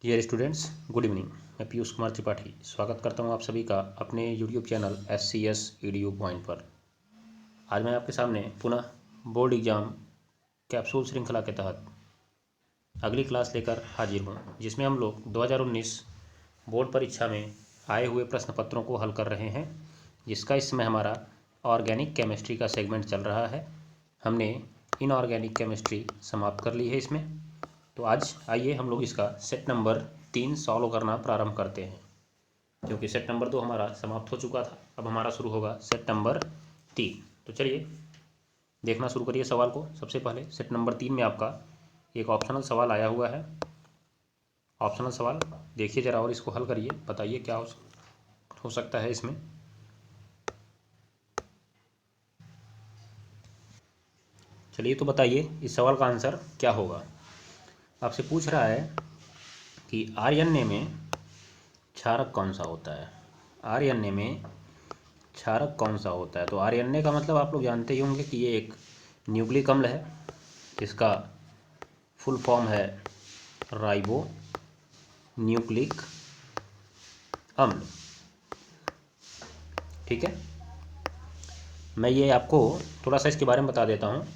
Dear students, good evening. मैं पीयूष कुमार त्रिपाठी स्वागत करता हूं आप सभी का अपने YouTube channel SCS EDU point पर। आज मैं आपके सामने पुनः बोर्ड एग्ज़ाम कैप्सूल श्रृंखला के तहत अगली क्लास लेकर हाजिर हूं, जिसमें हम लोग 2019 बोर्ड परीक्षा में आए हुए प्रश्न पत्रों को हल कर रहे हैं, जिसका इस समय हमारा ऑर्गेनिक केमिस्ट्री का सेगमेंट चल रहा है। हमने इनऑर्गेनिक केमिस्ट्री समाप्त कर ली है इसमें। तो आज आइए हम लोग इसका सेट नंबर 3 सॉल्व करना प्रारंभ करते हैं, क्योंकि सेट नंबर 2 हमारा समाप्त हो चुका था। अब हमारा शुरू होगा सेट नंबर 3। तो चलिए देखना शुरू करिए सवाल को। सबसे पहले सेट नंबर 3 में आपका एक ऑप्शनल सवाल आया हुआ है। ऑप्शनल सवाल देखिए ज़रा और इसको हल करिए, बताइए क्या हो सकता है इसमें। चलिए तो बताइए इस सवाल का आंसर क्या होगा। आपसे पूछ रहा है कि आरएनए में क्षारक कौन सा होता है। आरएनए में क्षारक कौन सा होता है। तो आरएनए का मतलब आप लोग जानते ही होंगे कि ये एक न्यूक्लिक अम्ल है, जिसका फुल फॉर्म है राइबो न्यूक्लिक अम्ल। ठीक है, मैं ये आपको थोड़ा सा इसके बारे में बता देता हूँ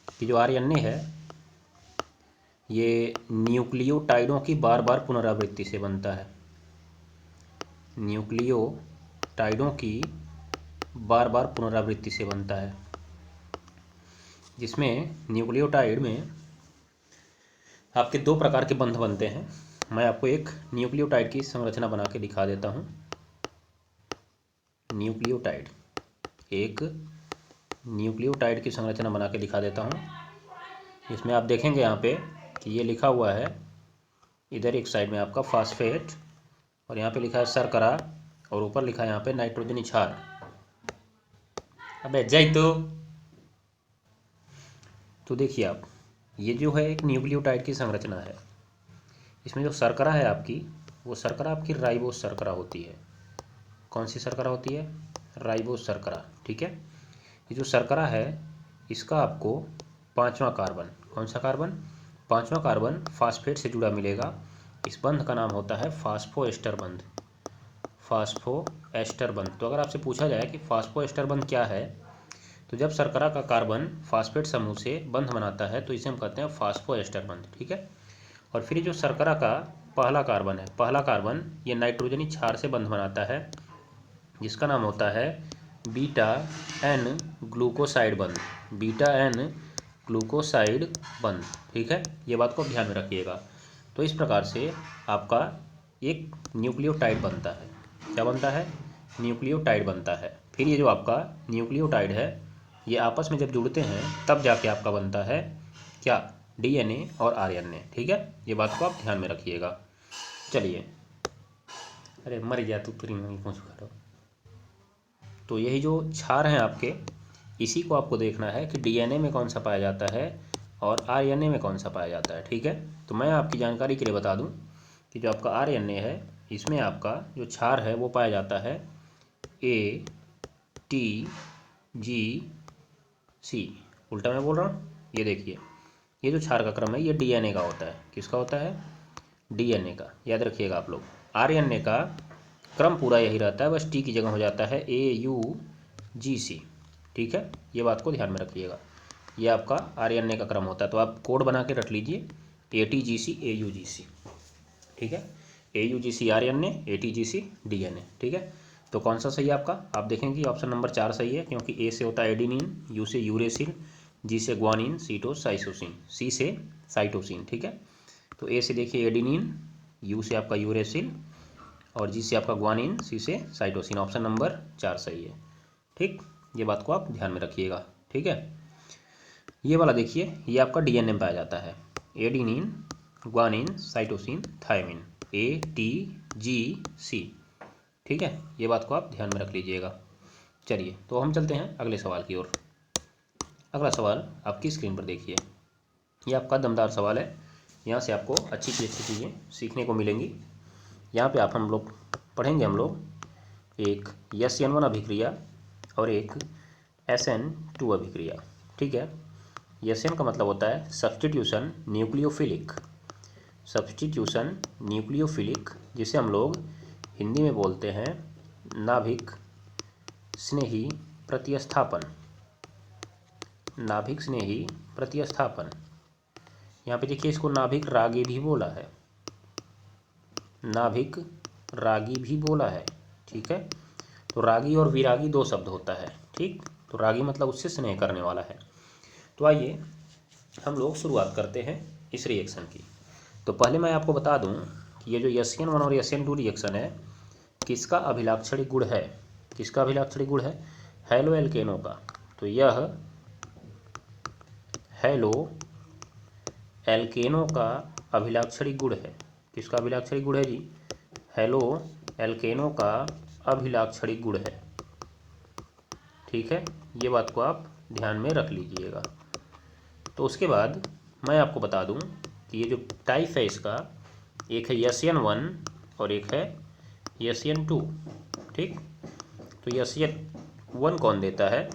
कि जो आरएनए है ये न्यूक्लियोटाइडों की बार बार पुनरावृत्ति से बनता है। न्यूक्लियोटाइडों की बार बार पुनरावृत्ति से बनता है, जिसमें न्यूक्लियोटाइड में आपके दो प्रकार के बंध बनते हैं। मैं आपको एक न्यूक्लियोटाइड की संरचना बना के दिखा देता हूँ। न्यूक्लियोटाइड, एक न्यूक्लियोटाइड की संरचना बना के दिखा देता हूँ। इसमें आप देखेंगे यहाँ पे कि ये लिखा हुआ है, इधर एक साइड में आपका फास्फेट और यहाँ पे लिखा है शर्करा और ऊपर लिखा है यहाँ पे नाइट्रोजनी क्षार। अबे जाई तो देखिए आप, ये जो है एक न्यूक्लियोटाइड की संरचना है। इसमें जो शर्करा है आपकी, वो शर्करा आपकी राइबोस शर्करा होती है। कौन सी शर्करा होती है? राइबोस शर्करा। ठीक है, ये जो शर्करा है इसका आपको पांचवा कार्बन, कौन सा कार्बन? पांचवा कार्बन फास्फेट से जुड़ा मिलेगा। इस बंध का नाम होता है फास्फोएस्टर बंध। फास्फोएस्टर बंध। तो अगर आपसे पूछा जाए कि फास्फोएस्टर बंध क्या है, तो जब शर्करा का कार्बन फास्फेट समूह से बंध बनाता है तो इसे हम कहते हैं फास्फोएस्टर बंध। ठीक है, और फिर जो शर्करा का पहला कार्बन है, पहला कार्बन ये नाइट्रोजनी क्षार से बंध बनाता है, जिसका नाम होता है बीटा एन ग्लूकोसाइड बंध। बीटा एन ग्लूकोसाइड बंध। ठीक है, ये बात को ध्यान में रखिएगा। तो इस प्रकार से आपका एक न्यूक्लियोटाइड बनता है। क्या बनता है? न्यूक्लियोटाइड बनता है। फिर ये जो आपका न्यूक्लियोटाइड है ये आपस में जब जुड़ते हैं तब जाके आपका बनता है क्या? डीएनए और आरएनए। ठीक है, ये बात को आप ध्यान में रखिएगा। चलिए, अरे मर गया तू, पूरी नहीं पहुँच खा। तो यही जो क्षार हैं आपके, इसी को आपको देखना है कि डीएनए में कौन सा पाया जाता है और आरएनए में कौन सा पाया जाता है। ठीक है, तो मैं आपकी जानकारी के लिए बता दूं कि जो आपका आरएनए है इसमें आपका जो क्षार है वो पाया जाता है ATGC। उल्टा मैं बोल रहा हूँ, ये देखिए, ये जो क्षार का क्रम है ये डीएनए का होता है। किसका होता है? डीएनए का। याद रखिएगा आप लोग, आरएनए का क्रम पूरा यही रहता है, बस टी की जगह हो जाता है AUGC। ठीक है, ये बात को ध्यान में रखिएगा। ये आपका आरएनए का क्रम होता है, तो आप कोड बना के रख लीजिए ATGC AUGC। ठीक है, AUGC आरएनए, ATGC डीएनए। ठीक है, तो कौन सा सही है आपका? आप देखेंगे कि ऑप्शन नंबर 4 सही है, क्योंकि ए से होता है एडिनिन, यू से यूरेसिल, जी से ग्वानिन, सी टू साइटोसिन, सी से साइटोसिन। ठीक है, तो ए से देखिए एडिनिन, यू से आपका यूरेसिल और जी से आपका ग्वानिन, सी से साइटोसिन। ऑप्शन नंबर 4 सही है। ठीक, ये बात को आप ध्यान में रखिएगा। ठीक है, ये वाला देखिए, ये आपका डीएनए में पाया जाता है, adenine, guanine, cytosine, thymine, ATGC। ठीक है, ये बात को आप ध्यान में रख लीजिएगा। चलिए तो हम चलते हैं अगले सवाल की ओर। अगला सवाल आपकी स्क्रीन पर देखिए, ये आपका दमदार सवाल है। यहाँ से आपको अच्छी चीज़ें सीखने को मिलेंगी। यहाँ पे हम लोग पढ़ेंगे एक SN1 अभिक्रिया और एक SN2 अभिक्रिया। ठीक है, SN का मतलब होता है सब्स्टिट्यूशन न्यूक्लियोफिलिक। सब्स्टिट्यूशन न्यूक्लियोफिलिक, जिसे हम लोग हिंदी में बोलते हैं नाभिक स्नेही प्रतिस्थापन। नाभिक स्नेही प्रतिस्थापन, यहाँ पे देखिए इसको नाभिक रागी भी बोला है, नाभिक रागी भी बोला है। ठीक है, तो रागी और विरागी दो शब्द होता है। ठीक, तो रागी मतलब उससे स्नेह करने वाला है। तो आइए हम लोग शुरुआत करते हैं इस रिएक्शन की। तो पहले मैं आपको बता दूं कि ये जो SN1 और SN2 रिएक्शन है किसका अभिलाक्षणिक गुण है, किसका अभिलाक्षणिक गुण है, हैलो एल्केनों का। तो यह हैलो एल्केनों का अभिलाक्षणिक गुण है। किसका अभिलाक्षणिक गुण है जी, हैलो एल्केनों का अभिलाक्षणिक गुण है। ठीक है, ये बात को आप ध्यान में रख लीजिएगा। तो उसके बाद मैं आपको बता दूं कि ये जो टाइप है इसका, एक है SN1 और एक है SN2। ठीक, तो SN1 कौन देता है,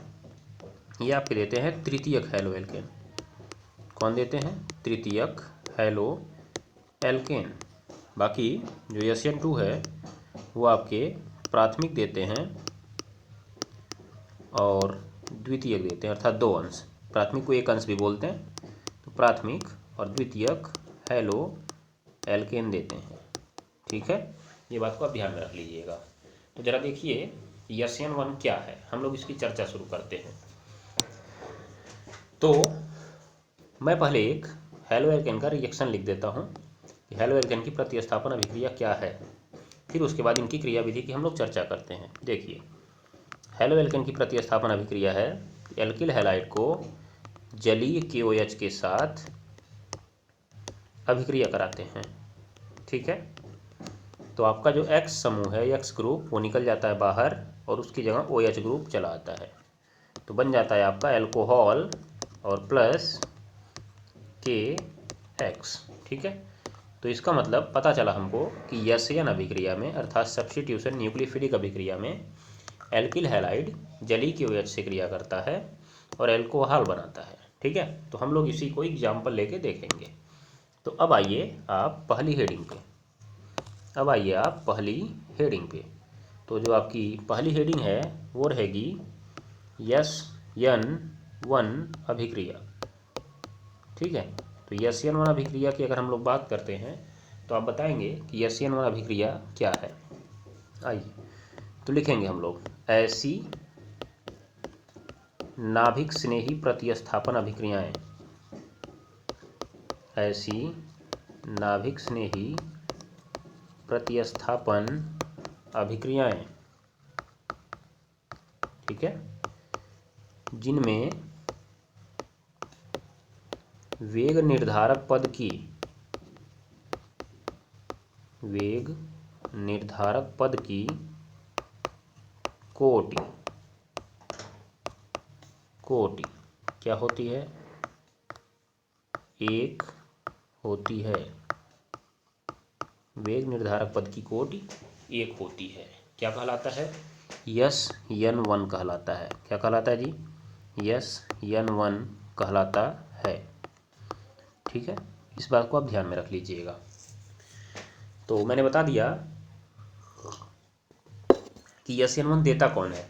ये आपके देते हैं तृतीयक हैलो एल्केन। कौन देते हैं, तृतीयक हैलो एल्केन। बाकी जो SN2 है वो आपके प्राथमिक देते हैं और द्वितीयक देते हैं, अर्थात दो अंश। प्राथमिक को एक अंश भी बोलते हैं, तो प्राथमिक और द्वितीयक हैलो एल्केन देते हैं। ठीक है, ये बात को आप ध्यान में रख लीजिएगा। तो जरा देखिए SN1 क्या है, हम लोग इसकी चर्चा शुरू करते हैं। तो मैं पहले एक हैलो एल्केन का रिएक्शन लिख देता हूँ कि हैलो एल्केन की प्रतिस्थापन अभिक्रिया क्या है, फिर उसके बाद इनकी क्रियाविधि की हम लोग चर्चा करते हैं। देखिए हैलो एल्केन की प्रतिस्थापन अभिक्रिया है, एल्किल हैलाइड को जलीय KOH के साथ अभिक्रिया कराते हैं। ठीक है, तो आपका जो X समूह है, X ग्रुप, वो निकल जाता है बाहर और उसकी जगह OH ग्रुप चला आता है। तो बन जाता है आपका एल्कोहल और प्लस KX। ठीक है, तो इसका मतलब पता चला हमको कि SN अभिक्रिया में, अर्थात सब्स्टिट्यूशन न्यूक्लियोफिलिक अभिक्रिया में, एल्किल हैलाइड जलीय KOH से क्रिया करता है और एल्कोहल बनाता है। ठीक है, तो हम लोग इसी को एग्जाम्पल लेके देखेंगे। तो अब आइए आप पहली हेडिंग पे, अब आइए आप पहली हेडिंग पे। तो जो आपकी पहली हेडिंग है वो रहेगी SN1 अभिक्रिया। ठीक है, तो SN1 अभिक्रिया की अगर हम लोग बात करते हैं तो आप बताएंगे कि SN1 अभिक्रिया क्या है। आइए तो लिखेंगे हम लोग, ऐसी नाभिक स्नेही प्रतिस्थापन अभिक्रियाएं, ऐसी नाभिक स्नेही प्रतिस्थापन अभिक्रियाएं, ठीक है, जिनमें वेग निर्धारक पद की, वेग निर्धारक पद की कोटि, कोटि क्या होती है, एक होती है। वेग निर्धारक पद की कोटि एक होती है। क्या कहलाता है, SN1 कहलाता है। क्या कहलाता है जी, SN1 कहलाता है। ठीक है, इस बात को आप ध्यान में रख लीजिएगा। तो मैंने बता दिया कि SN1 देता कौन है।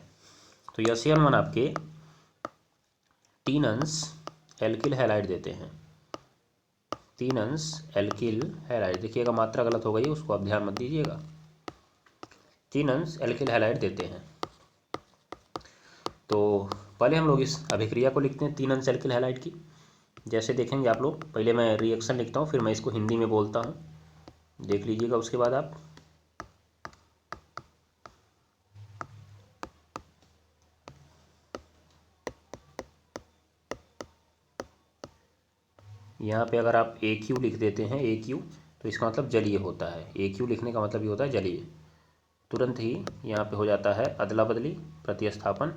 तो SN1 आपके 3 अंश एल्किल हैलाइड देते हैं, 3 अंश एल्किल हैलाइड। देखिएगा मात्रा गलत हो गई, उसको आप ध्यान मत दीजिएगा। 3 अंश एल्किल हैलाइड देते हैं। तो पहले हम लोग इस अभिक्रिया को लिखते हैं 3 अंश एल्किल हैलाइड की। जैसे देखेंगे आप लोग, पहले मैं रिएक्शन लिखता हूँ, फिर मैं इसको हिंदी में बोलता हूँ, देख लीजिएगा उसके बाद आप। यहाँ पे अगर आप AQ लिख देते हैं, AQ, तो इसका मतलब जलीय होता है। AQ लिखने का मतलब ये होता है जलीय। तुरंत ही यहाँ पे हो जाता है अदला बदली, प्रतिस्थापन।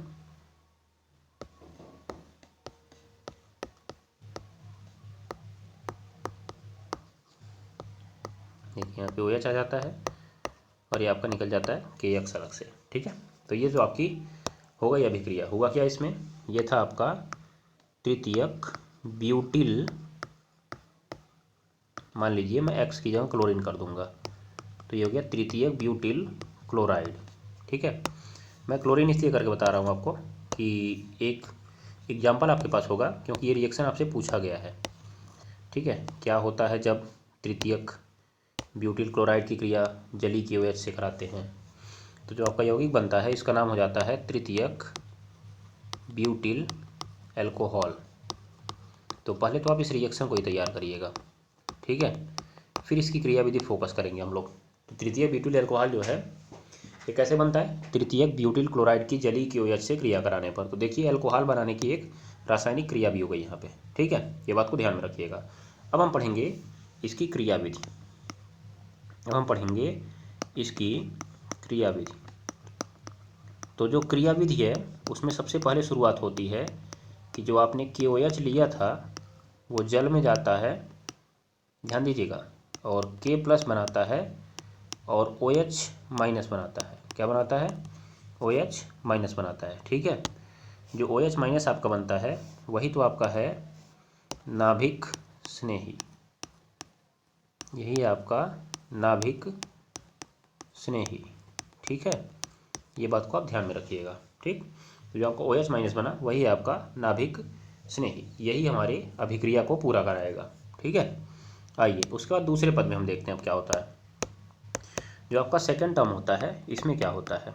देखिए यहाँ पे OH आ जाता है और ये आपका निकल जाता है KX अलग से। ठीक है, तो ये जो आपकी हो गई अभिक्रिया, हुआ क्या इसमें, ये था आपका तृतीयक ब्यूटिल मान लीजिए मैं एक्स की जगह क्लोरीन कर दूंगा, तो ये हो गया तृतीयक ब्यूटिल क्लोराइड। ठीक है, मैं क्लोरीन इसलिए करके बता रहा हूँ आपको कि एक एग्जाम्पल आपके पास होगा, क्योंकि ये रिएक्शन आपसे पूछा गया है। ठीक है, क्या होता है जब तृतीयक ब्यूटिल क्लोराइड की क्रिया जली की OH से कराते हैं, तो जो आपका यौगिक बनता है इसका नाम हो जाता है तृतीयक ब्यूटिल एल्कोहल। तो पहले तो आप इस रिएक्शन को ही तैयार करिएगा। ठीक है, फिर इसकी क्रियाविधि फोकस करेंगे हम लोग। तो तृतीयक ब्यूटिल एल्कोहल जो है ये कैसे बनता है, तृतीयक ब्यूटिल क्लोराइड की जली की OH से क्रिया कराने पर। तो देखिए एल्कोहल बनाने की एक रासायनिक क्रिया भी हो गई यहाँ पे। ठीक है, ये बात को ध्यान में रखिएगा। अब हम पढ़ेंगे इसकी क्रियाविधि। तो जो क्रियाविधि है उसमें सबसे पहले शुरुआत होती है कि जो आपने KOH लिया था वो जल में जाता है, ध्यान दीजिएगा, और K+ बनाता है और OH- बनाता है। क्या बनाता है, OH- बनाता है। ठीक है, जो OH- आपका बनता है वही तो आपका है नाभिक स्नेही, यही आपका नाभिक स्नेही। ठीक है, ये बात को आप ध्यान में रखिएगा। ठीक, तो जो आपका OH- बना वही है आपका नाभिक स्नेही, यही हमारे अभिक्रिया को पूरा कराएगा। ठीक है, आइए उसके बाद दूसरे पद में हम देखते हैं अब क्या होता है। जो आपका सेकंड टर्म होता है इसमें क्या होता है,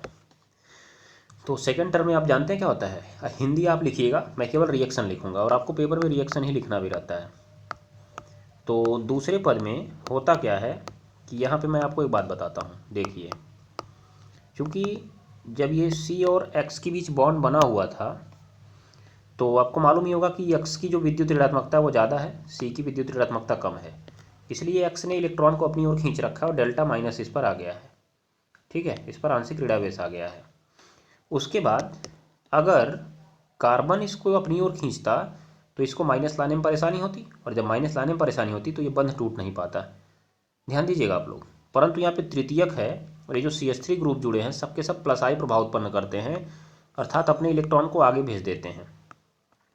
तो सेकंड टर्म में आप जानते हैं क्या होता है। हिंदी आप लिखिएगा, मैं केवल रिएक्शन लिखूंगा और आपको पेपर में रिएक्शन ही लिखना भी रहता है। तो दूसरे पद में होता क्या है कि यहाँ पे मैं आपको एक बात बताता हूँ। देखिए, क्योंकि जब ये C और X के बीच बॉन्ड बना हुआ था तो आपको मालूम ही होगा कि X की जो विद्युत ऋणात्मकता वो ज़्यादा है, C की विद्युत ऋणात्मकता कम है, इसलिए X ने इलेक्ट्रॉन को अपनी ओर खींच रखा है और डेल्टा माइनस इस पर आ गया है। ठीक है, इस पर आंशिक ऋणावेश आ गया है। उसके बाद अगर कार्बन इसको अपनी ओर खींचता तो इसको माइनस लाने में परेशानी होती, और जब माइनस लाने में परेशानी होती तो ये बंध टूट नहीं पाता। ध्यान दीजिएगा आप लोग। परंतु यहाँ पे तृतीयक है और ये जो CH3 ग्रुप जुड़े हैं सबके सब +I प्रभाव उत्पन्न करते हैं, अर्थात अपने इलेक्ट्रॉन को आगे भेज देते हैं।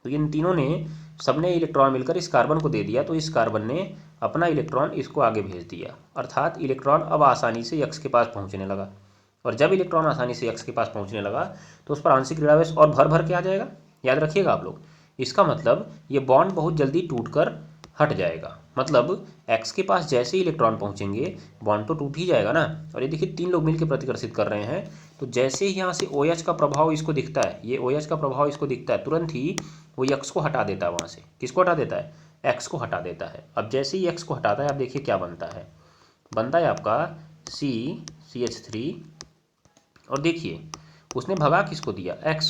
तो इन तीनों ने सबने इलेक्ट्रॉन मिलकर इस कार्बन को दे दिया, तो इस कार्बन ने अपना इलेक्ट्रॉन इसको आगे भेज दिया, अर्थात इलेक्ट्रॉन अब आसानी से X के पास पहुंचने लगा। और जब इलेक्ट्रॉन आसानी से X के पास पहुंचने लगा तो उस पर आंशिक ऋणावेश और भर भर के आ जाएगा। याद रखिएगा आप लोग, इसका मतलब ये बॉन्ड बहुत जल्दी टूटकर हट जाएगा। मतलब X के पास जैसे ही इलेक्ट्रॉन पहुंचेंगे बॉन्ड तो टूट ही जाएगा ना। और ये देखिए 3 लोग मिलकर प्रतिकर्षित कर रहे हैं, तो जैसे ही यहाँ से OH का प्रभाव इसको दिखता है, ये OH का प्रभाव इसको दिखता है, तुरंत ही वो X को हटा देता है वहाँ से। किसको हटा देता है, X को हटा देता है। अब जैसे ही X को हटाता है आप देखिए क्या बनता है, बनता है आपका CH3। और देखिए उसने भगा किसको दिया, X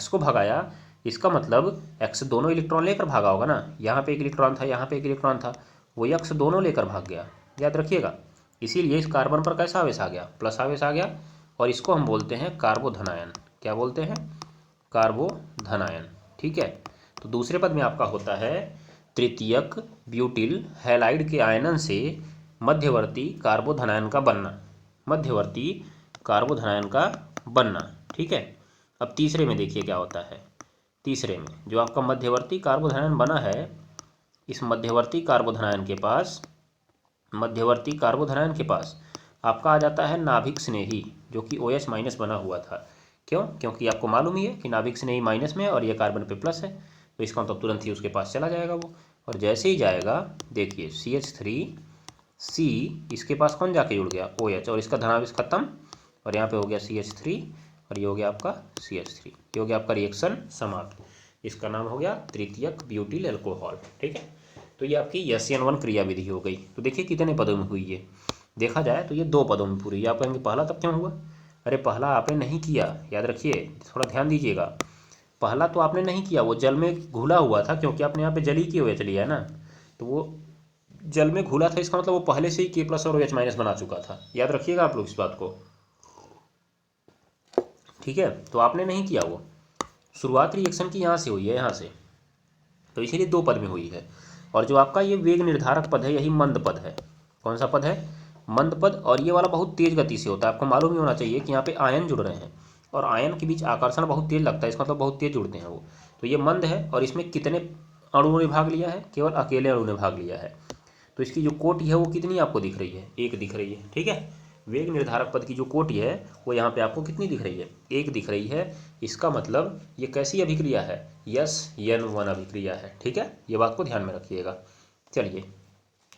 को भगाया। इसका मतलब X दोनों इलेक्ट्रॉन लेकर भागा होगा ना, यहाँ पे एक इलेक्ट्रॉन था, यहाँ पे एक इलेक्ट्रॉन था, वो X दोनों लेकर भाग गया। याद रखिएगा, इसीलिए इस कार्बन पर कैसा आवेश आ गया, प्लस आवेश आ गया, और इसको हम बोलते हैं कार्बोधनायन। क्या बोलते हैं, कार्बोधनायन। ठीक है, तो दूसरे पद में आपका होता है तृतीयक ब्यूटिल हैलाइड के आयनन से मध्यवर्ती कार्बोधनायन का बनना, मध्यवर्ती कार्बोधनायन का बनना। ठीक है, अब तीसरे में देखिए क्या होता है। तीसरे में जो आपका मध्यवर्ती कार्बोधनायन बना है, इस मध्यवर्ती कार्बोधनायन के पास आपका आ जाता है नाभिक स्नेही, जो कि OH- बना हुआ था। क्यों, क्योंकि आपको मालूम ही है कि नाभिक स्नेही माइनस में है और ये कार्बन पे प्लस है, तो इसका मतलब तुरंत ही उसके पास चला जाएगा वो। और जैसे ही जाएगा देखिए CH3C, इसके पास कौन जाके जुड़ गया, OH, और इसका धनावेश खत्म, और यहाँ पे हो गया CH3 और ये हो गया आपका CH3, ये हो गया आपका रिएक्शन समाप्त। इसका नाम हो गया तृतीयक ब्यूटिल एल्कोहल। ठीक है, तो ये आपकी SN1 क्रियाविधि हो गई। तो देखिए कितने पदों में हुई ये, देखा जाए तो ये 2 पदों में पूरी। आप कहेंगे पहला तब क्यों हुआ, अरे पहला आपने नहीं किया, याद रखिए, थोड़ा ध्यान दीजिएगा। पहला तो आपने नहीं किया, वो जल में घुला हुआ था, क्योंकि आपने यहाँ पे जल ही की OH लिया है ना, तो वो जल में घुला था, इसका मतलब वो पहले से ही K+ और OH- बना चुका था। याद रखिएगा आप लोग इस बात को। ठीक है, तो आपने नहीं किया, वो शुरुआत रिएक्शन की यहाँ से हुई है, यहाँ से, तो इसीलिए 2 पद में हुई है। और जो आपका ये वेग निर्धारक पद है यही मंद पद है। कौन सा पद है, मंद पद। और ये वाला बहुत तेज गति से होता है, आपको मालूम ही होना चाहिए कि यहाँ पे आयन जुड़ रहे हैं और आयन के बीच आकर्षण बहुत तेज लगता है, इसका मतलब बहुत तेज जुड़ते हैं वो। तो ये मंद है और इसमें कितने अणुओं ने भाग लिया है, केवल अकेले अणु ने भाग लिया है। तो इसकी जो कोटि है वो कितनी आपको दिख रही है, एक दिख रही है, ठीक है। वेग निर्धारक पद की जो कोटि है वो यहाँ पे आपको कितनी दिख रही है, एक दिख रही है। इसका मतलब ये कैसी अभिक्रिया है, SN1 अभिक्रिया है, ठीक है। ये बात को ध्यान में रखिएगा। चलिए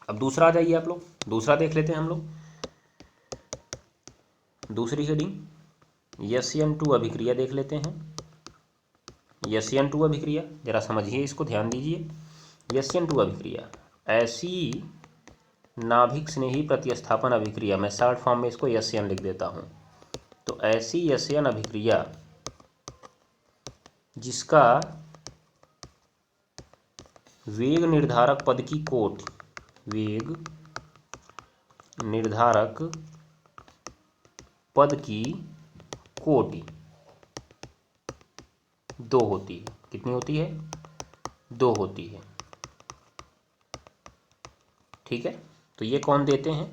अब दूसरा आ जाइए आप लोग, दूसरा देख लेते हैं हम लोग। दूसरी हेडिंग SN2 अभिक्रिया देख लेते हैं। SN2 अभिक्रिया जरा समझिए, इसको ध्यान दीजिए। SN2 अभिक्रिया ऐसी नाभिक स्नेही प्रतिस्थापन अभिक्रिया, मैं शॉर्ट फॉर्म में इसको SN लिख देता हूँ। तो ऐसी SN अभिक्रिया जिसका वेग निर्धारक पद की कोटि, वेग निर्धारक पद की कोटि 2 होती है। कितनी होती है, 2 होती है, ठीक है। तो ये कौन देते हैं,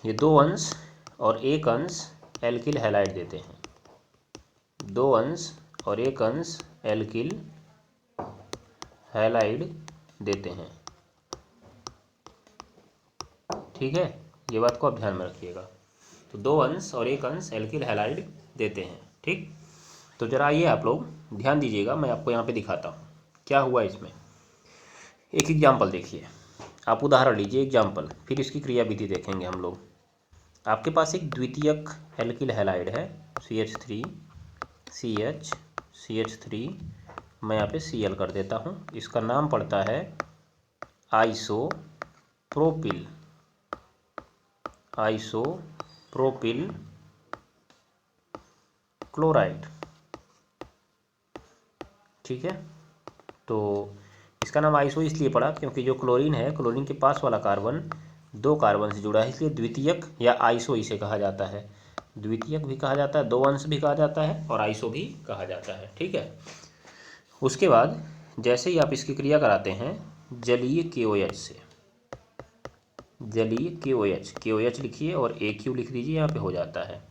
ये 2 अंश और 1 अंश एल्किल हैलाइड देते हैं। 2 अंश और 1 अंश एल्किल हैलाइड देते हैं, ठीक है। ये बात को आप ध्यान में रखिएगा। तो 2 अंश और 1 अंश एल्किल हैलाइड देते हैं, ठीक। तो जरा ये आप लोग ध्यान दीजिएगा, मैं आपको यहाँ पे दिखाता हूँ क्या हुआ इसमें। एक एग्जाम्पल देखिए, आप उदाहरण लीजिए एग्जाम्पल, फिर इसकी क्रियाविधि देखेंगे हम लोग। आपके पास एक द्वितीयक एल्किल हैलाइड है CH3 CH CH3, मैं यहाँ पे Cl कर देता हूँ। इसका नाम पड़ता है आइसोप्रोपिल, आइसोप्रोपिल क्लोराइड, ठीक है। तो इसका नाम आइसो इसलिए पड़ा क्योंकि जो क्लोरीन है, क्लोरीन के पास वाला कार्बन 2 कार्बन से जुड़ा है, इसलिए द्वितीयक या आइसो इसे कहा जाता है। द्वितीयक भी कहा जाता है, 2 अंश भी कहा जाता है और आइसो भी कहा जाता है, ठीक है। उसके बाद जैसे ही आप इसकी क्रिया कराते हैं जलीय KOH से, जलीय KOH लिखिए और AQ लिख दीजिए, यहाँ पे हो जाता है।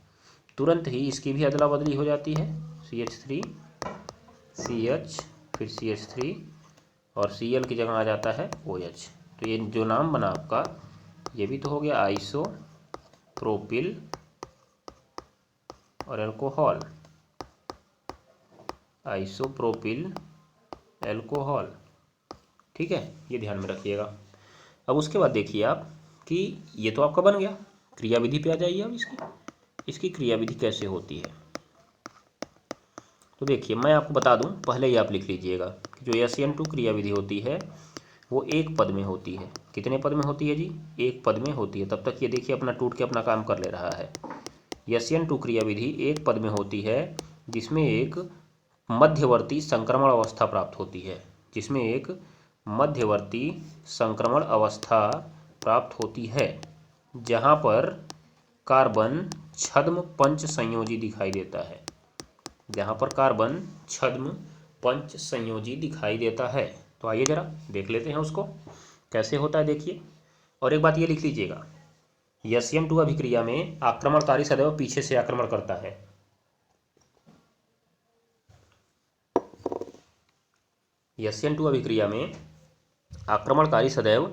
तुरंत ही इसकी भी अदला बदली हो जाती है, CH3 CH फिर CH3 और Cl की जगह आ जाता है OH। तो ये जो नाम बना आपका, ये भी तो हो गया आइसोप्रोपिल और अल्कोहल, आइसोप्रोपिल एल्कोहल, ठीक है। ये ध्यान में रखिएगा। अब उसके बाद देखिए आप कि ये तो आपका बन गया, क्रियाविधि पे आ जाइए। अब इसकी क्रियाविधि कैसे होती है, तो देखिए मैं आपको बता दूं, पहले ही आप लिख लीजिएगा कि जो SN2 क्रियाविधि होती है वो एक पद में होती है। कितने पद में होती है जी, एक पद में होती है। तब तक ये देखिए अपना टूट के अपना काम कर ले रहा है। SN2 क्रियाविधि एक पद में होती है जिसमें एक मध्यवर्ती संक्रमण अवस्था प्राप्त होती है, जिसमें एक मध्यवर्ती संक्रमण अवस्था प्राप्त होती है, जहाँ पर कार्बन छद्म पंच संयोजी दिखाई देता है, जहाँ पर कार्बन छद्म पंच संयोजी दिखाई देता है। तो आइए जरा देख लेते हैं उसको कैसे होता है, देखिए। और एक बात ये लिख लीजिएगा, SN2 अभिक्रिया में आक्रमणकारी सदैव पीछे से आक्रमण करता है। SN2 अभिक्रिया में आक्रमणकारी सदैव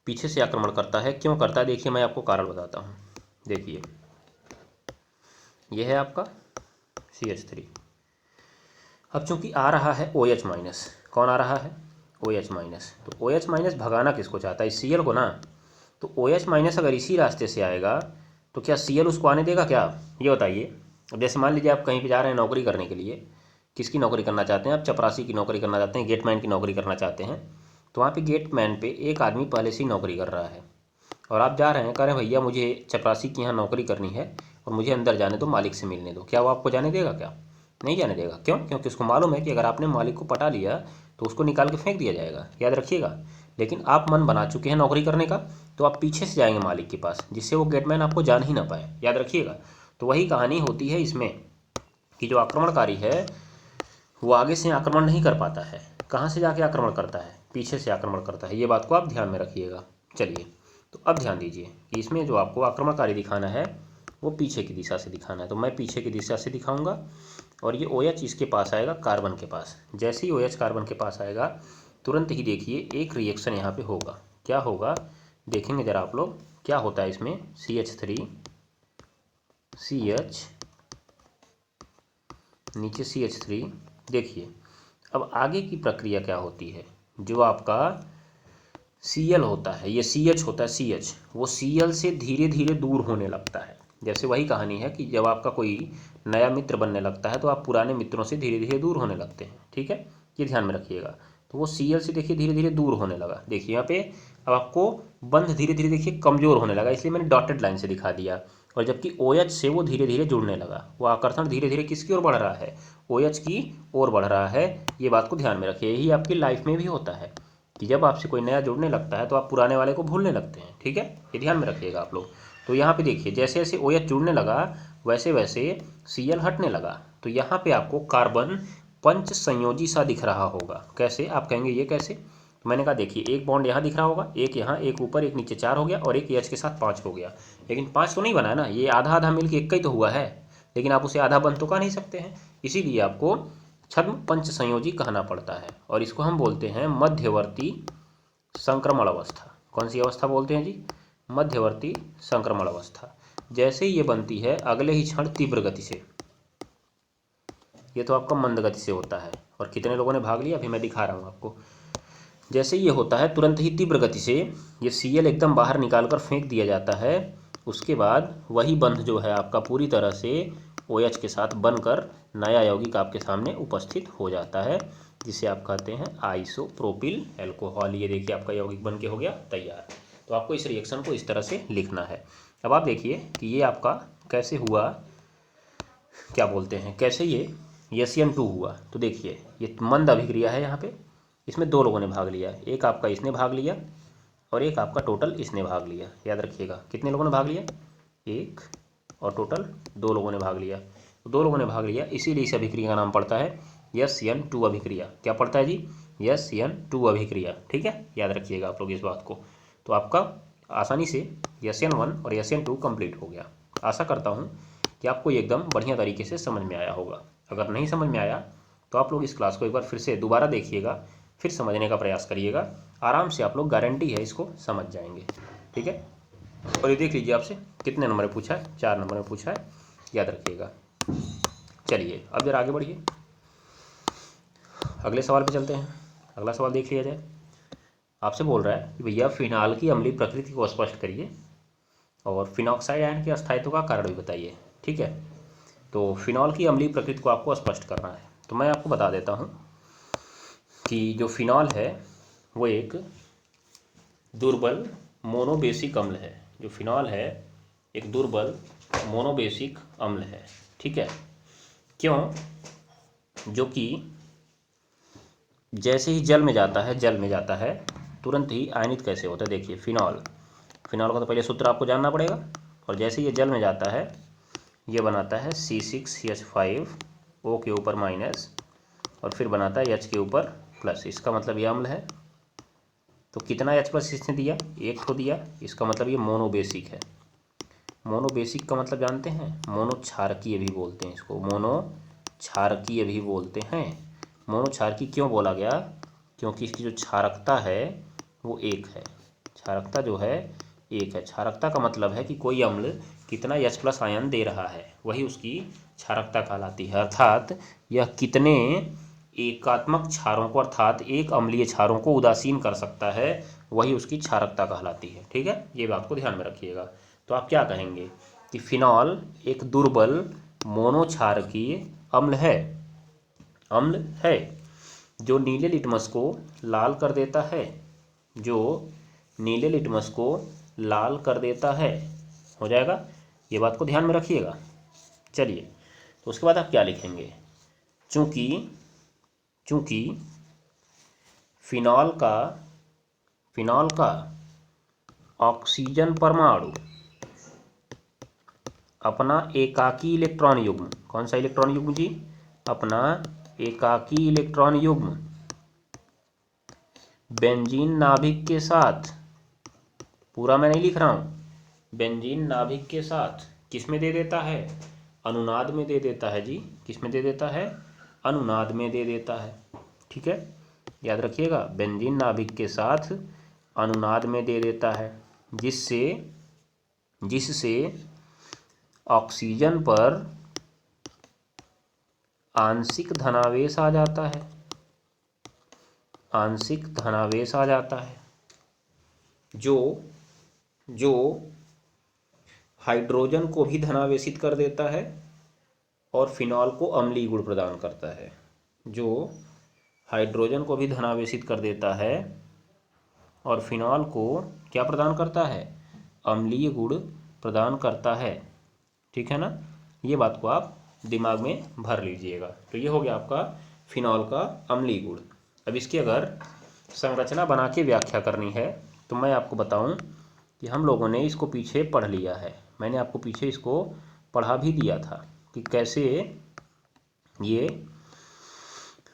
पीछे से आक्रमण करता है। क्यों करता है, देखिए मैं आपको कारण बताता हूँ। देखिए यह है आपका CH3, अब चूंकि आ रहा है OH माइनस, कौन आ रहा है, OH माइनस। तो OH माइनस भगाना किसको चाहता है, Cl को ना। तो OH माइनस अगर इसी रास्ते से आएगा तो क्या Cl उसको आने देगा क्या, ये बताइए। अब जैसे मान लीजिए आप कहीं पे जा रहे हैं नौकरी करने के लिए, किसकी नौकरी करना चाहते हैं आप, चपरासी की नौकरी करना चाहते हैं, गेटमैन की नौकरी करना चाहते हैं। तो वहाँ पे गेटमैन पे एक आदमी पहले से ही नौकरी कर रहा है और आप जा रहे हैं, कह रहे हैं भैया मुझे चपरासी की यहाँ नौकरी करनी है और मुझे अंदर जाने दो, मालिक से मिलने दो। क्या वो आपको जाने देगा, क्या नहीं जाने देगा। क्यों, क्योंकि उसको मालूम है कि अगर आपने मालिक को पटा लिया तो उसको निकाल के फेंक दिया जाएगा, याद रखिएगा। लेकिन आप मन बना चुके हैं नौकरी करने का, तो आप पीछे से जाएंगे मालिक के पास, जिससे वो गेटमैन आपको जान ही ना पाए, याद रखिएगा। तो वही कहानी होती है इसमें कि जो आक्रमणकारी है वो आगे से आक्रमण नहीं कर पाता है, कहाँ से जाके आक्रमण करता है, पीछे से आक्रमण करता है। ये बात को आप ध्यान में रखिएगा। चलिए तो अब ध्यान दीजिए कि इसमें जो आपको आक्रमणकारी दिखाना है वो पीछे की दिशा से दिखाना है। तो मैं पीछे की दिशा से दिखाऊंगा और ये OH इसके पास आएगा, कार्बन के पास। जैसे ही OH कार्बन के पास आएगा तुरंत ही देखिए एक रिएक्शन यहाँ पे होगा। क्या होगा देखेंगे ज़रा आप लोग क्या होता है इसमें। CH3 CH नीचे CH3। देखिए अब आगे की प्रक्रिया क्या होती है, जो आपका Cl होता है, ये CH होता है CH, वो Cl से धीरे धीरे दूर होने लगता है। जैसे वही कहानी है कि जब आपका कोई नया मित्र बनने लगता है तो आप पुराने मित्रों से धीरे धीरे दूर होने लगते हैं, ठीक है, ये ध्यान में रखिएगा। तो वो Cl से देखिए धीरे धीरे दूर होने लगा। देखिए यहाँ पे अब आपको बंध धीरे धीरे देखिए कमज़ोर होने लगा, इसलिए मैंने डॉटेड लाइन से दिखा दिया। और जबकि OH से वो धीरे धीरे जुड़ने लगा, वो आकर्षण धीरे धीरे किसकी ओर बढ़ रहा है, OH की ओर बढ़ रहा है। ये बात को ध्यान में रखिए। यही आपकी लाइफ में भी होता है कि जब आपसे कोई नया जुड़ने लगता है तो आप पुराने वाले को भूलने लगते हैं, ठीक है, ये ध्यान में रखिएगा आप लोग। तो यहाँ पे देखिए जैसे जैसे OH जुड़ने लगा वैसे वैसे Cl हटने लगा। तो यहाँ पे आपको कार्बन पंच संयोजी सा दिख रहा होगा। कैसे, आप कहेंगे ये कैसे, तो मैंने कहा देखिए एक बॉन्ड यहाँ दिख रहा होगा, एक यहाँ, एक ऊपर, एक नीचे, 4 हो गया, और एक H के साथ 5 हो गया। लेकिन 5 तो नहीं बना ना, ये आधा आधा मिलकर एक ही तो हुआ है, लेकिन आप उसे आधा बन तो कह नहीं सकते हैं, इसीलिए आपको छद्म पंच संयोजी कहना पड़ता है। और इसको हम बोलते हैं मध्यवर्ती संक्रमण अवस्था। कौन सी अवस्था बोलते हैं जी, मध्यवर्ती संक्रमण अवस्था। जैसे ही ये बनती है अगले ही क्षण तीव्र गति से, ये तो आपका मंद गति से होता है। और कितने लोगों ने भाग लिया अभी मैं दिखा रहा हूँ आपको। जैसे ये होता है तुरंत ही तीव्र गति से ये Cl एकदम बाहर निकाल कर फेंक दिया जाता है। उसके बाद वही बंध जो है आपका पूरी तरह से OH के साथ बनकर नया यौगिक आपके सामने उपस्थित हो जाता है, जिसे आप कहते हैं आइसोप्रोपिल एल्कोहल। ये देखिए आपका यौगिक बन के हो गया तैयार। तो आपको इस रिएक्शन को इस तरह से लिखना है। अब आप देखिए कि ये आपका कैसे हुआ, क्या बोलते हैं, कैसे ये SN2 हुआ। तो देखिए ये मंद अभिक्रिया है, यहाँ पे इसमें 2 लोगों ने भाग लिया, एक आपका इसने भाग लिया और एक आपका टोटल इसने भाग लिया। याद रखिएगा कितने लोगों ने भाग लिया, एक, और टोटल 2 लोगों ने भाग लिया। तो 2 लोगों ने भाग लिया, इसीलिए इस अभिक्रिया का नाम पड़ता है SN2 अभिक्रिया। क्या पड़ता है जी, SN2 अभिक्रिया, ठीक है, याद रखिएगा आप लोग इस बात को। तो आपका आसानी से SN1 और SN2 कंप्लीट हो गया। आशा करता हूँ कि आपको एकदम बढ़िया तरीके से समझ में आया होगा। अगर नहीं समझ में आया तो आप लोग इस क्लास को एक बार फिर से दोबारा देखिएगा, फिर समझने का प्रयास करिएगा। आराम से आप लोग, गारंटी है, इसको समझ जाएंगे, ठीक है। और ये देख लीजिए आपसे कितने नंबर में पूछा है, 4 नंबर में पूछा है, याद रखिएगा। चलिए अब जरा आगे बढ़िए, अगले सवाल पे चलते हैं। अगला सवाल देख लिया जाए। आपसे बोल रहा है कि भैया फिनाल की अम्लीय प्रकृति को स्पष्ट करिए और फिनॉक्साइड आयन के अस्थायित्व का कारण भी बताइए, ठीक है। तो फिनॉल की अम्लीय प्रकृति को आपको स्पष्ट करना है। तो मैं आपको बता देता हूँ कि जो फिनॉल है वो एक दुर्बल मोनोबेसिक अम्ल है। जो फिनॉल है एक दुर्बल मोनोबेसिक अम्ल है, ठीक है। क्यों, जो कि जैसे ही जल में जाता है तुरंत ही आयनित कैसे होता है। देखिए फिनॉल का तो पहले सूत्र आपको जानना पड़ेगा। और जैसे ये जल में जाता है ये बनाता है C6H5O के ऊपर माइनस, और फिर बनाता है H के ऊपर प्लस। इसका मतलब ये अम्ल है। तो कितना H प्लस इसने दिया, 1 तो दिया, इसका मतलब ये मोनोबेसिक है। मोनोबेसिक का मतलब जानते हैं, मोनोक्षारकीय भी बोलते हैं इसको, मोनोक्षारकीय भी बोलते हैं। मोनोक्षारकीय क्यों बोला गया, क्योंकि इसकी जो क्षारकता है वो 1 है। क्षारकता जो है 1 है। क्षारकता का मतलब है कि कोई अम्ल कितना H प्लस आयन दे रहा है, वही उसकी क्षारकता कहलाती है। अर्थात यह कितने एकात्मक क्षारों को, अर्थात एक अम्लीय क्षारों को उदासीन कर सकता है, वही उसकी क्षारकता कहलाती है, ठीक है। ये बात को ध्यान में रखिएगा। तो आप क्या कहेंगे कि फिनॉल एक दुर्बल मोनोक्षारकीय अम्ल है, जो नीले लिटमस को लाल कर देता है, हो जाएगा। ये बात को ध्यान में रखिएगा। चलिए तो उसके बाद आप क्या लिखेंगे, चूंकि फिनॉल का ऑक्सीजन परमाणु अपना एकाकी इलेक्ट्रॉन युग्म, कौन सा इलेक्ट्रॉन युग्म जी, अपना एकाकी इलेक्ट्रॉन युग्म बेंजीन नाभिक के साथ, पूरा मैं नहीं लिख रहा हूँ, बेंजीन नाभिक के साथ किस में दे देता है, अनुनाद में दे देता है जी। किस में दे देता है, अनुनाद में दे देता है, ठीक है, याद रखिएगा। बेंजीन नाभिक के साथ अनुनाद में दे देता है, जिससे ऑक्सीजन पर आंशिक धनावेश आ जाता है, आंशिक धनावेश आ जाता है, जो हाइड्रोजन को भी धनावेशित कर देता है और फिनॉल को अम्लीय गुण प्रदान करता है, जो हाइड्रोजन को भी धनावेशित कर देता है और फिनॉल को क्या प्रदान करता है, अम्लीय गुण प्रदान करता है। ठीक है ना, ये बात को आप दिमाग में भर लीजिएगा। तो ये हो गया आपका फिनॉल का अम्लीय गुण। अब इसकी अगर संरचना बना के व्याख्या करनी है तो मैं आपको बताऊं कि हम लोगों ने इसको पीछे पढ़ लिया है, मैंने आपको पीछे इसको पढ़ा भी दिया था कि कैसे ये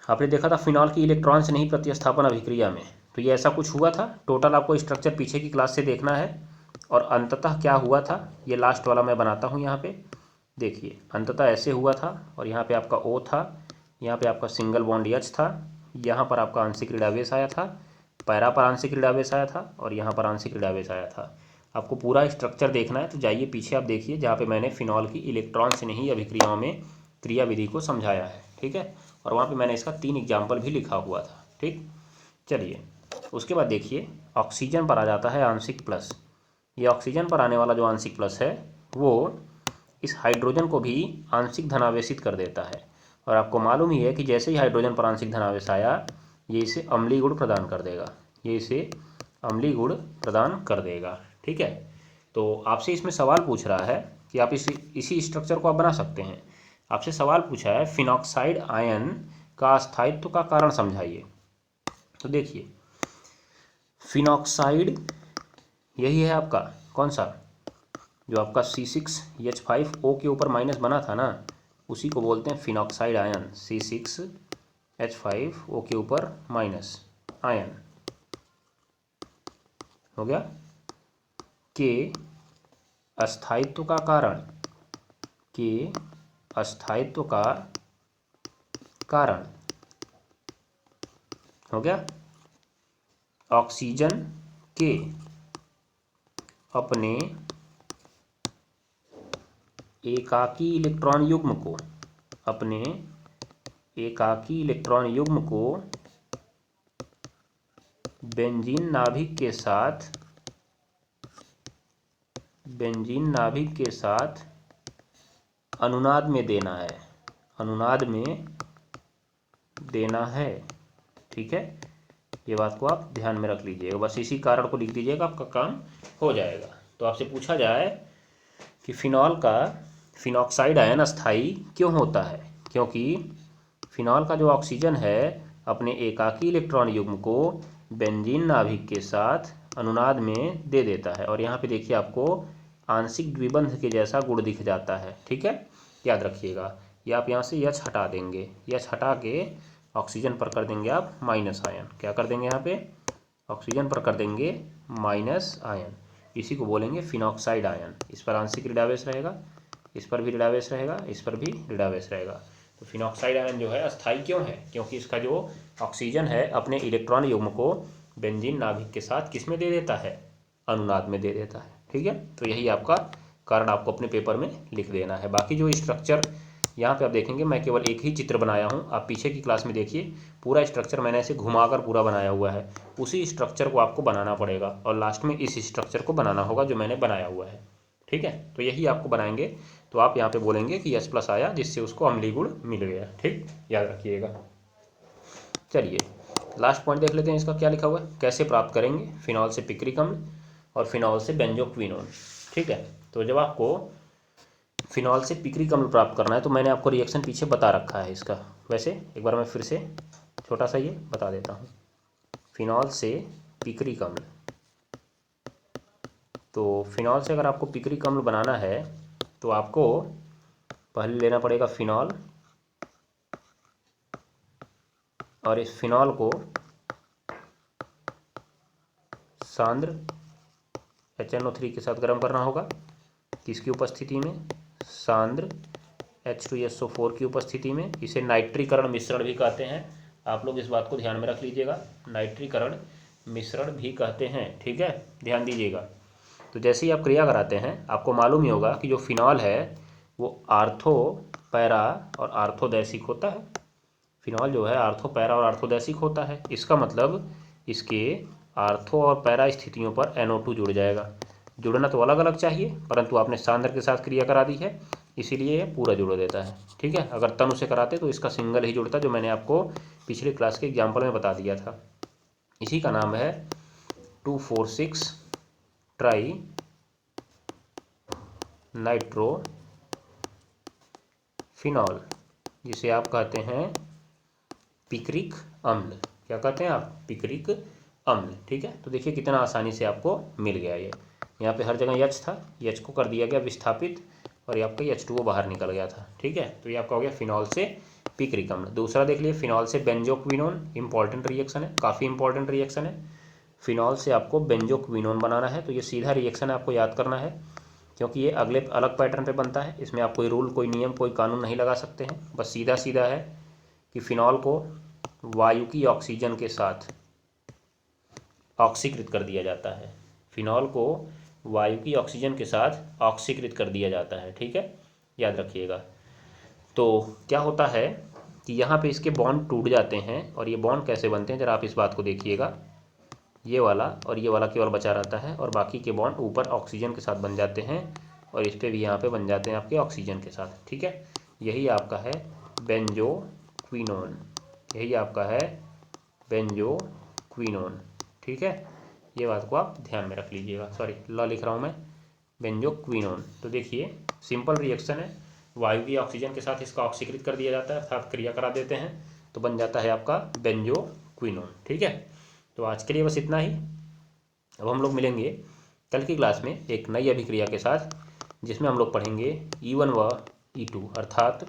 आपने देखा था फिनॉल की इलेक्ट्रॉन से नहीं प्रतिस्थापन अभिक्रिया में, तो ये ऐसा कुछ हुआ था। टोटल आपको स्ट्रक्चर पीछे की क्लास से देखना है और अंततः क्या हुआ था ये लास्ट वाला मैं बनाता हूँ यहाँ पे। देखिए अंततः ऐसे हुआ था और यहाँ पे आपका O था, यहाँ पे आपका सिंगल बॉन्ड H था, यहाँ पर आपका आंशिक ऋणावेश आया था, पैरा पर आंशिक ऋणावेश आया था और यहाँ पर आंशिक ऋणावेश आया था। आपको पूरा स्ट्रक्चर देखना है तो जाइए पीछे आप देखिए जहाँ पे मैंने फिनॉल की इलेक्ट्रॉन से नहीं अभिक्रियाओं में क्रिया विधि को समझाया है। ठीक है, और वहाँ पे मैंने इसका 3 एग्जाम्पल भी लिखा हुआ था। ठीक, चलिए उसके बाद देखिए ऑक्सीजन पर आ जाता है आंशिक प्लस। ये ऑक्सीजन पर आने वाला जो आंशिक प्लस है वो इस हाइड्रोजन को भी आंशिक धनावेशित कर देता है और आपको मालूम ही है कि जैसे ही हाइड्रोजन पर आंशिक धनावेश आया ये इसे अम्लीय गुण प्रदान कर देगा, ये इसे अम्लीय गुण प्रदान कर देगा। ठीक है, तो आपसे इसमें सवाल पूछ रहा है कि आप इसी स्ट्रक्चर को आप बना सकते हैं। आपसे सवाल पूछा है फिनॉक्साइड आयन का अस्थायित्व का कारण समझाइए। तो देखिए फिनॉक्साइड यही है आपका कौन सा, जो आपका C6H5O के ऊपर माइनस बना था ना, उसी को बोलते हैं फिनॉक्साइड आयन। C6H5O के ऊपर माइनस आयन हो गया के अस्थायित्व का कारण, के अस्थायित्व का कारण हो गया ऑक्सीजन के अपने एकाकी इलेक्ट्रॉन युग्म को, अपने एकाकी इलेक्ट्रॉन युग्म को बेंजीन नाभिक के साथ, बेंजीन नाभिक के साथ अनुनाद में देना है, अनुनाद में देना है। ठीक है, ये बात को आप ध्यान में रख लीजिएगा, बस इसी कारण को लिख दीजिएगा, आपका काम हो जाएगा। तो आपसे पूछा जाए कि फिनॉल का फिनॉक्साइड आयन अस्थायी क्यों होता है, क्योंकि फिनॉल का जो ऑक्सीजन है अपने एकाकी इलेक्ट्रॉन युग्म को बेंजीन नाभिक के साथ अनुनाद में दे देता है और यहाँ पे देखिए आपको आंशिक द्विबंध के जैसा गुण दिख जाता है। ठीक है, याद रखिएगा, ये आप यहाँ से H हटा देंगे, H हटा के ऑक्सीजन पर कर देंगे आप माइनस आयन। क्या कर देंगे यहाँ पे, ऑक्सीजन पर कर देंगे माइनस आयन, इसी को बोलेंगे फिनॉक्साइड आयन। इस पर आंशिक ऋणावेश रहेगा, इस पर भी ऋणावेश रहेगा, इस पर भी ऋणावेश रहेगा। तो फिनॉक्साइड आयन जो है अस्थायी क्यों है, क्योंकि इसका जो ऑक्सीजन है अपने इलेक्ट्रॉन युग्म को बेंजीन नाभिक के साथ किस में दे देता है, अनुनाद में दे देता है। ठीक है, तो यही आपका कारण आपको अपने पेपर में लिख देना है। बाकी जो स्ट्रक्चर यहाँ पे आप देखेंगे मैं केवल एक ही चित्र बनाया हूँ, आप पीछे की क्लास में देखिए पूरा स्ट्रक्चर मैंने ऐसे घुमाकर पूरा बनाया हुआ है, उसी स्ट्रक्चर को आपको बनाना पड़ेगा और लास्ट में इस स्ट्रक्चर को बनाना होगा जो मैंने बनाया हुआ है। ठीक है, तो यही आपको बनाएंगे तो आप यहाँ पे बोलेंगे कि H प्लस आया जिससे उसको अम्लीय गुण मिल गया। ठीक, याद रखिएगा। चलिए लास्ट पॉइंट देख लेते हैं, इसका क्या लिखा हुआ है, कैसे प्राप्त करेंगे फिनॉल से पिक्रिक अम्ल और फिनॉल से बेंजोक्विनोन। ठीक है, तो जब आपको फिनॉल से पिक्रिक अम्ल प्राप्त करना है तो मैंने आपको रिएक्शन पीछे बता रखा है इसका, वैसे एक बार मैं फिर से छोटा सा ये बता देता हूँ। फिनॉल से पिक्रिक अम्ल, तो फिनॉल से अगर आपको पिक्रिक अम्ल बनाना है तो आपको पहले लेना पड़ेगा फिनॉल और इस फिनॉल को सांद्र HNO3 के साथ गर्म करना होगा। किसकी उपस्थिति में, सांद्र H2SO4 की उपस्थिति में। इसे नाइट्रीकरण मिश्रण भी कहते हैं, आप लोग इस बात को ध्यान में रख लीजिएगा। नाइट्रीकरण मिश्रण भी कहते हैं। ठीक है, ध्यान दीजिएगा। तो जैसे ही आप क्रिया कराते हैं आपको मालूम ही होगा कि जो फिनॉल है वो आर्थो पैरा और आर्थोदैसिक होता है। फिनॉल जो है आर्थो पैरा और आर्थोदैसिक होता है। इसका मतलब इसके आर्थो और पैरा स्थितियों पर NO2 जुड़ जाएगा। जुड़ना तो अलग अलग चाहिए, परंतु आपने सांद्र के साथ क्रिया करा दी है, इसीलिए ये पूरा जुड़ देता है। ठीक है, अगर तनु से कराते तो इसका सिंगल ही जुड़ता, जो मैंने आपको पिछले क्लास के एग्जाम्पल में बता दिया था। इसी का नाम है 2,4,6 ट्राई नाइट्रो फिनॉल, जिसे आप कहते हैं पिक्रिक अम्ल। क्या कहते हैं आप? पिक्रिक अम्ल। ठीक है, तो देखिए कितना आसानी से आपको मिल गया। ये यहाँ पे हर जगह H था, H को कर दिया गया विस्थापित और ये आपका H2O बाहर निकल गया था। ठीक है, तो ये आपका हो गया फिनॉल से पिक्रिक अम्ल। दूसरा देख लिए, फिनॉल से बेंजोक्विनोन। इंपॉर्टेंट रिएक्शन है, काफ़ी इंपॉर्टेंट रिएक्शन है। फिनॉल से आपको बेंजोक्विनोन बनाना है, तो ये सीधा रिएक्शन आपको याद करना है, क्योंकि ये अगले अलग पैटर्न पे बनता है। इसमें आप कोई रूल, कोई नियम, कोई कानून नहीं लगा सकते हैं। बस सीधा सीधा है कि फिनॉल को वायु की ऑक्सीजन के साथ ऑक्सीकृत कर दिया जाता है। फिनॉल को वायु की ऑक्सीजन के साथ ऑक्सीकृत कर दिया जाता है। ठीक है, याद रखिएगा। तो क्या होता है कि यहाँ पे इसके बॉन्ड टूट जाते हैं, और ये बॉन्ड कैसे बनते हैं ज़रा आप इस बात को देखिएगा। ये वाला और ये वाला केवल बचा रहता है, और बाकी के बॉन्ड ऊपर ऑक्सीजन के साथ बन जाते हैं, और इस पर भी यहाँ पे बन जाते हैं आपके ऑक्सीजन के साथ। ठीक है, यही आपका है बेंजोक्विनोन। यही आपका है बेंजोक्विनोन। ठीक है, ये बात को आप ध्यान में रख लीजिएगा। सॉरी, ल लिख रहा हूँ मैं, बेंजोक्विनोन। तो देखिए सिंपल रिएक्शन है, वायु की ऑक्सीजन के साथ इसका ऑक्सीकृत कर दिया जाता है, अर्थात क्रिया करा देते हैं, तो बन जाता है आपका बेंजोक्विनोन। ठीक है, तो आज के लिए बस इतना ही। अब हम लोग मिलेंगे कल की क्लास में एक नई अभिक्रिया के साथ, जिसमें हम लोग पढ़ेंगे E1 व E2 अर्थात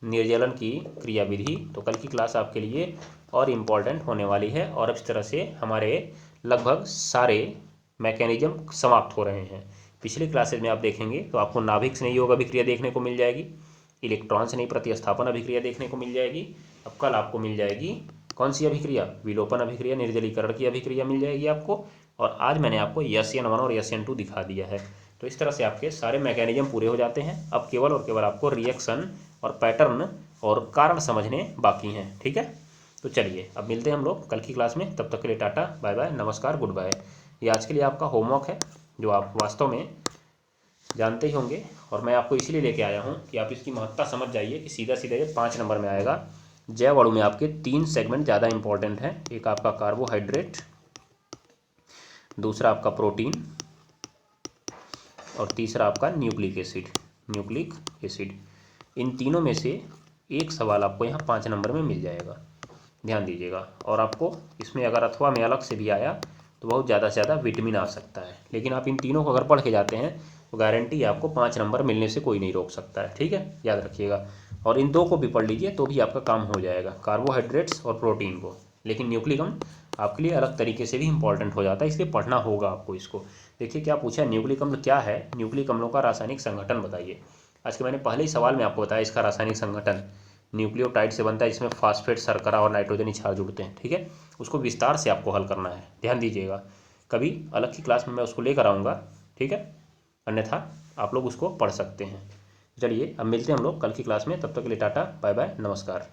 निर्जलन की क्रिया विधि। तो कल की क्लास आपके लिए और इम्पॉर्टेंट होने वाली है, और इस तरह से हमारे लगभग सारे मैकेनिज्म समाप्त हो रहे हैं। पिछली क्लासेज में आप देखेंगे तो आपको नाभिक स्नेहयोग अभिक्रिया देखने को मिल जाएगी, इलेक्ट्रॉन स्नेही प्रतिस्थापन अभिक्रिया देखने को मिल जाएगी। अब कल आपको मिल जाएगी कौन सी अभिक्रिया? विलोपन अभिक्रिया, निर्जलीकरण की अभिक्रिया मिल जाएगी आपको। और आज मैंने आपको SN1 और SN2 दिखा दिया है। तो इस तरह से आपके सारे मैकेनिज्म पूरे हो जाते हैं। अब केवल और केवल आपको रिएक्शन और पैटर्न और कारण समझने बाकी हैं। ठीक है, तो चलिए अब मिलते हैं हम लोग कल की क्लास में। तब तक के लिए टाटा, बाय बाय, नमस्कार, गुड बाय। ये आज के लिए आपका होमवर्क है, जो आप वास्तव में जानते ही होंगे, और मैं आपको इसीलिए लेके आया हूँ कि आप इसकी महत्ता समझ जाइए कि सीधा सीधा ये 5 नंबर में आएगा। जैव अणु में आपके 3 सेगमेंट ज़्यादा इंपॉर्टेंट हैं। एक आपका कार्बोहाइड्रेट, दूसरा आपका प्रोटीन, और तीसरा आपका न्यूक्लिक एसिड। न्यूक्लिक एसिड, इन तीनों में से एक सवाल आपको यहाँ 5 नंबर में मिल जाएगा, ध्यान दीजिएगा। और आपको इसमें अगर अथवा में अलग से भी आया तो बहुत ज़्यादा से ज़्यादा विटामिन आ सकता है, लेकिन आप इन तीनों को अगर पढ़ के जाते हैं तो गारंटी है आपको 5 नंबर मिलने से कोई नहीं रोक सकता है। ठीक है, याद रखिएगा। और इन 2 को भी पढ़ लीजिए तो भी आपका काम हो जाएगा, कार्बोहाइड्रेट्स और प्रोटीन को। लेकिन न्यूक्लिक अम्ल आपके लिए अलग तरीके से भी इंपॉर्टेंट हो जाता है, इसलिए पढ़ना होगा आपको इसको। देखिए क्या पूछा, न्यूक्लिक अम्ल क्या है? न्यूक्लिक अम्लों का रासायनिक संगठन बताइए। आज के मैंने पहले ही सवाल में आपको बताया इसका रासायनिक संगठन न्यूक्लियोटाइड से बनता है, जिसमें फास्फेट, शर्करा और नाइट्रोजन क्षार जुड़ते हैं। ठीक है, उसको विस्तार से आपको हल करना है, ध्यान दीजिएगा। कभी अलग की क्लास में मैं उसको लेकर आऊँगा, ठीक है, अन्यथा आप लोग उसको पढ़ सकते हैं। चलिए अब मिलते हैं हम लोग कल की क्लास में, तब तक के लिए टाटा, बाय बाय, नमस्कार।